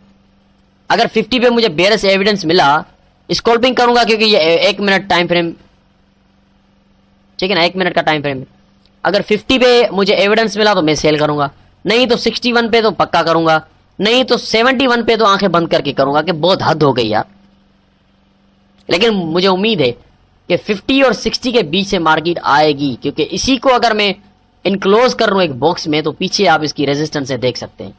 A: अगर 50 पे मुझे बेयरिश एविडेंस मिला, स्कॉल्पिंग करूंगा, क्योंकि ये 1 मिनट टाइम फ्रेम, ठीक है ना, 1 मिनट का टाइम फ्रेम है। अगर 50 पे मुझे एविडेंस मिला तो मैं सेल करूंगा, नहीं तो 61 पे तो पक्का करूंगा, नहीं तो 71 पे तो आंखें बंद करके करूंगा कि बहुत हद हो गई यार। लेकिन मुझे उम्मीद है कि 50 और 60 के बीच से मार्केट आएगी, क्योंकि इसी को अगर मैं इनक्लोज कर रहा हूं एक बॉक्स में, तो पीछे आप इसकी रेजिस्टेंस से देख सकते हैं,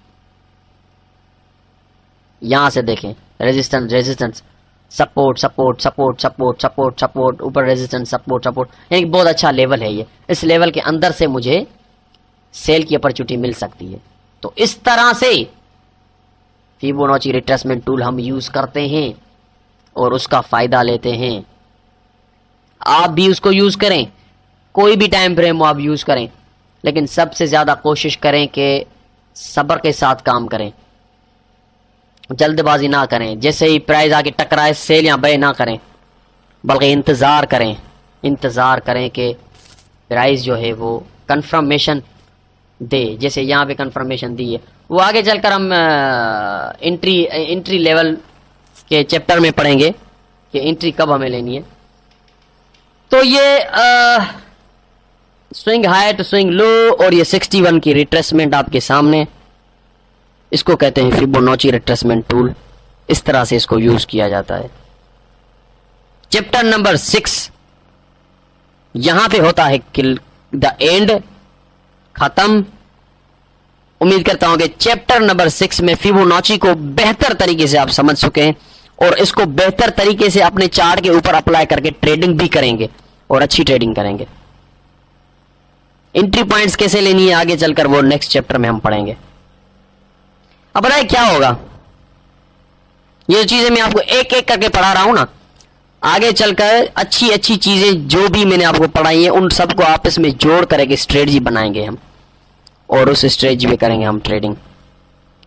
A: यहां से देखें resistance, resistance, support, support, support, support, support, support, ऊपर रेजिस्टेंस, सपोर्ट, सपोर्ट, यानी बहुत अच्छा लेवल है ये। इस लेवल के अंदर से मुझे सेल की अपॉर्चुनिटी मिल सकती है। तो इस तरह से फिबोनाची रिट्रेसमेंट टूल हम यूज करते हैं और उसका फायदा लेते हैं। आप भी उसको यूज करें, कोई भी टाइम फ्रेम हो आप यूज करें, लेकिन सबसे ज्यादा कोशिश करें कि सब्र के साथ काम करें, जल्दबाजी ना करें। जैसे ही प्राइस आके टकराए सेल या बाय ना करें, बल्कि इंतजार करें, इंतजार करें कि प्राइस जो है वो कंफर्मेशन दे। जैसे यहाँ पे कंफर्मेशन दी है, वो आगे चलकर हम एंट्री लेवल के चैप्टर में पढ़ेंगे कि एंट्री कब हमें लेनी है। तो ये swing high to swing low और ये 61 की रिट्रेसमेंट आपके सामने, इसको कहते हैं फिबोनाची रिट्रेसमेंट टूल। इस तरह से इसको यूज किया जाता है। चैप्टर नंबर 6 यहां पे होता है कि द एंड, खत्म। उम्मीद करता हूं कि चैप्टर नंबर 6 में फिबोनाची को बेहतर तरीके से आप समझ चुके हैं और इसको बेहतर तरीके से अपने चार्ट के ऊपर अप्लाई करके ट्रेडिंग भी करेंगे और अच्छी ट्रेडिंग करेंगे। एंट्री पॉइंट्स कैसे लेनी है आगे चलकर वो नेक्स्ट चैप्टर में हम पढ़ेंगे। अब बताइए क्या होगा, ये चीजें मैं आपको एक एक करके पढ़ा रहा हूं ना, आगे चलकर अच्छी अच्छी चीजें जो भी मैंने आपको पढ़ाई है उन सबको आपस में जोड़ कर एक स्ट्रेटजी बनाएंगे हम, और उस स्ट्रेटजी में करेंगे हम ट्रेडिंग।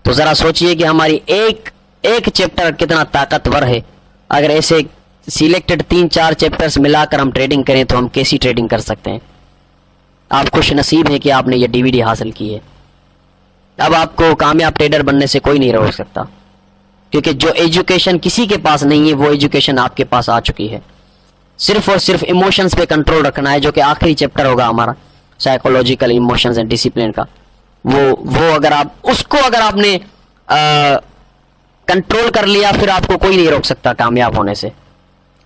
A: तो जरा सोचिए कि हमारी एक एक चैप्टर कितना ताकतवर है। अगर ऐसे सिलेक्टेड 3-4 चैप्टर्स मिलाकर हम ट्रेडिंग करें तो हम कैसी ट्रेडिंग कर सकते हैं। आप खुश नसीब है कि आपने ये डीवीडी हासिल की है। अब आपको कामयाब ट्रेडर बनने से कोई नहीं रोक सकता, क्योंकि जो एजुकेशन किसी के पास नहीं है वो एजुकेशन आपके पास आ चुकी है। सिर्फ और सिर्फ इमोशंस पे कंट्रोल रखना है, जो कि आखिरी चैप्टर होगा हमारा, साइकोलॉजिकल इमोशंस एंड डिसिप्लिन का। वो अगर आप उसको अगर आपने कंट्रोल कर लिया, फिर आपको कोई नहीं रोक सकता कामयाब होने से,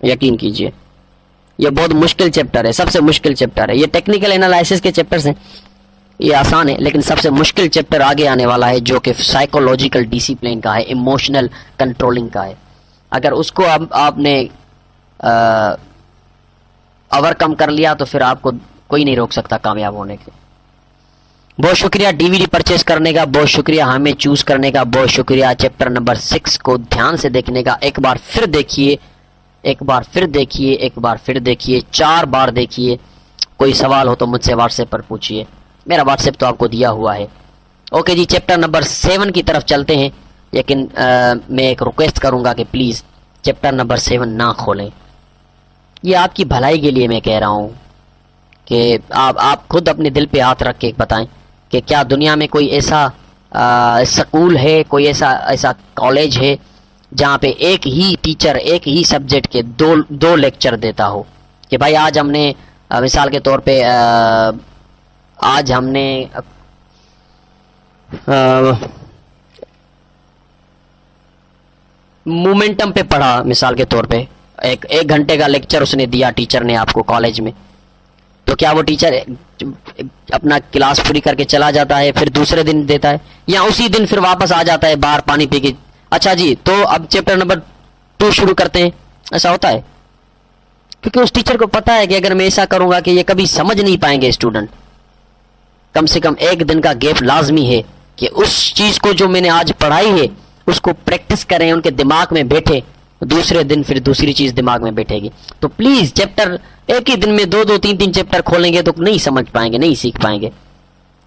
A: यकीन कीजिए। ये बहुत मुश्किल चैप्टर है, सबसे मुश्किल चैप्टर है। ये टेक्निकल एनालिसिस के चैप्टर्स हैं, ये आसान है, लेकिन सबसे मुश्किल चैप्टर आगे आने वाला है, जो कि साइकोलॉजिकल डिसिप्लिन का है, इमोशनल कंट्रोलिंग का है। अगर उसको आपने ओवरकम कर लिया तो फिर आपको कोई नहीं रोक सकता कामयाब होने के। बहुत शुक्रिया डीवीडी परचेस करने का, बहुत शुक्रिया हमें चूज करने का, बहुत शुक्रिया चैप्टर नंबर 6 को ध्यान से देखने का। एक बार फिर देखिए, एक बार फिर देखिए, एक बार फिर देखिए, 4 बार देखिए। कोई सवाल हो तो मुझसे व्हाट्सएप पर पूछिए, मेरा व्हाट्सएप तो आपको दिया हुआ है। ओके जी, चैप्टर नंबर 7 की तरफ चलते हैं, लेकिन मैं एक रिक्वेस्ट करूंगा कि प्लीज चैप्टर नंबर 7 ना खोलें। ये आपकी भलाई के लिए मैं कह रहा हूं कि आप खुद अपने दिल पे हाथ रख के बताएं कि क्या दुनिया में कोई ऐसा स्कूल है, कोई ऐसा कॉलेज है जहाँ पे एक ही टीचर एक ही सब्जेक्ट के दो लेक्चर देता हो, कि भाई आज हमने मिसाल के तौर पे आज हमने मोमेंटम पे पढ़ा, मिसाल के तौर पे एक घंटे का लेक्चर उसने दिया टीचर ने आपको कॉलेज में, तो क्या वो टीचर अपना क्लास पूरी करके चला जाता है फिर दूसरे दिन देता है, या उसी दिन फिर वापस आ जाता है बाहर पानी पी के? अच्छा जी, तो अब चैप्टर नंबर 2 शुरू करते हैं, ऐसा होता है क्योंकि उस टीचर को पता है कि अगर मैं ऐसा करूंगा कि ये कभी समझ नहीं पाएंगे स्टूडेंट। कम से कम एक दिन का गैप लाजमी है कि उस चीज को जो मैंने आज पढ़ाई है उसको प्रैक्टिस करें, उनके दिमाग में बैठे, दूसरे दिन फिर दूसरी चीज दिमाग में बैठेगी। तो प्लीज चैप्टर एक ही दिन में 2-2 3-3 चैप्टर खोलेंगे तो नहीं समझ पाएंगे, नहीं सीख पाएंगे।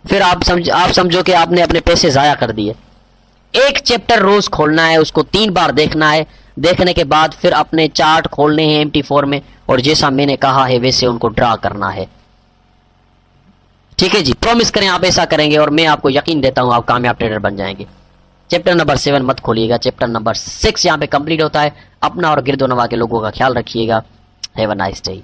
A: फिर आप समझो कि आपने अपने पैसे जाया कर दिए। एक चैप्टर रोज खोलना है, उसको 3 बार देखना है, देखने के बाद फिर अपने चार्ट खोलने हैं MT4 में और जैसा मैंने कहा है वैसे उनको ड्रा करना है। ठीक है जी, प्रॉमिस करें आप ऐसा करेंगे और मैं आपको यकीन देता हूं आप कामयाब ट्रेडर बन जाएंगे। चैप्टर नंबर 7 मत खोलिएगा, चैप्टर नंबर 6 यहां पे कंप्लीट होता है। अपना और गिरदो नवा के लोगों का ख्याल रखिएगा। Have a nice day.